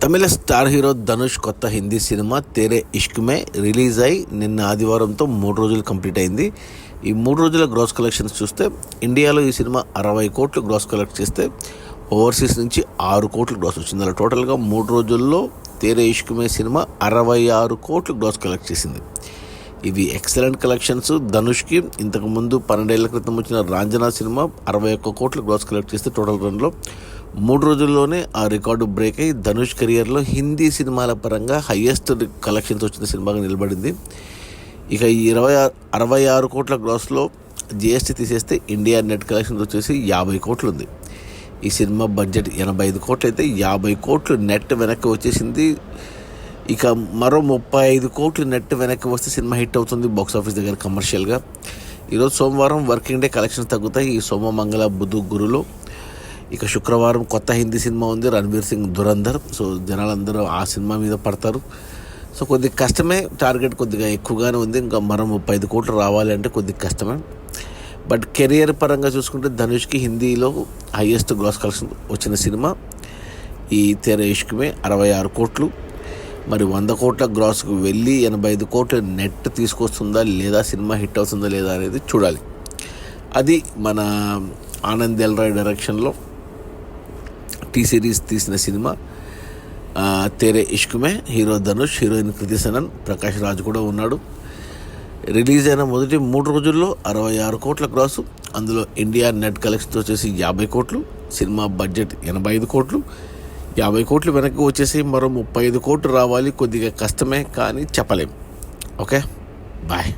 తమిళ star hero Dhanush కొత్త Hindi cinema తేరే ఇష్క్ మే release అయి నిన్న ఆదివారంతో 3 రోజులు కంప్లీట్ అయింది. ఈ 3 రోజుల గ్రాస్ కలెక్షన్స్ చూస్తే ఇండియాలో ఈ సినిమా 60 కోట్లు గ్రాస్ కలెక్ట్ చేస్తే ఓవర్సీస్ నుంచి 6 కోట్లు గ్రాస్ వచ్చింది. అలా టోటల్గా 3 రోజుల్లో తేరే ఇష్క్ మే సినిమా 66 కోట్లు గ్రాస్ కలెక్ట్ చేసింది. ఇవి ఎక్సలెంట్ కలెక్షన్స్. ధనుష్కి ఇంతకుముందు 12 ఏళ్ల క్రితం వచ్చిన రాంజనా సినిమా 61 కోట్లు గ్రాస్ కలెక్ట్ చేస్తే టోటల్ రన్లో 3 రోజుల్లోనే ఆ రికార్డు బ్రేక్ అయ్యి ధనుష్ కెరియర్లో హిందీ సినిమాల పరంగా హయ్యెస్ట్ కలెక్షన్స్ వచ్చిన సినిమాగా నిలబడింది. ఇక ఈ 66 కోట్ల గ్రాస్లో జిఎస్టీ తీసేస్తే ఇండియా నెట్ కలెక్షన్స్ వచ్చేసి 50 కోట్లు ఉంది. ఈ సినిమా బడ్జెట్ 85 కోట్లు అయితే 50 కోట్లు నెట్ వెనక్కి వచ్చేసింది. ఇక మరో 35 కోట్లు నెట్ వెనక్కి వస్తే సినిమా హిట్ అవుతుంది బాక్స్ ఆఫీస్ దగ్గర కమర్షియల్గా. ఈరోజు సోమవారం వర్కింగ్ డే కలెక్షన్స్ తగ్గుతాయి. ఈ సోమ మంగళ బుధ గురులో. ఇక శుక్రవారం కొత్త హిందీ సినిమా ఉంది, రణ్వీర్ సింగ్ దురంధర్. సో జనాలందరూ ఆ సినిమా మీద పడతారు. సో కొద్దిగా కష్టమే, టార్గెట్ కొద్దిగా ఎక్కువగానే ఉంది. ఇంకా మరో 35 కోట్లు రావాలి అంటే కొద్దిగా కష్టమే. బట్ కెరియర్ పరంగా చూసుకుంటే ధనుష్కి హిందీలో హయ్యెస్ట్ గ్రాస్ కలెక్షన్ వచ్చిన సినిమా ఈ తేరే ఇష్క్ మే 66 కోట్లు. మరి 100 కోట్ల గ్రాస్కు వెళ్ళి 85 కోట్ల నెట్ తీసుకొస్తుందా లేదా, సినిమా హిట్ అవుతుందా లేదా అనేది చూడాలి. అది మన ఆనంద్ ఎల్ రాయ్ డైరెక్షన్లో టీ సిరీస్ తీసిన సినిమా తేరే ఇష్క్ మే. హీరో ధనుష్, హీరోయిన్ కృతి సనన్, ప్రకాష్ రాజ్ కూడా ఉన్నాడు. రిలీజ్ అయిన మొదటి 3 రోజుల్లో 66 కోట్ల గ్రాసు. అందులో ఇండియా నెట్ కలెక్షన్స్ వచ్చేసి 50 కోట్లు, సినిమా బడ్జెట్ 85 కోట్లు. 50 కోట్లు వెనక్కి వచ్చేసి మరో 35 కోట్లు రావాలి. కొద్దిగా కష్టమే కానీ చెప్పలేం. Okay, bye.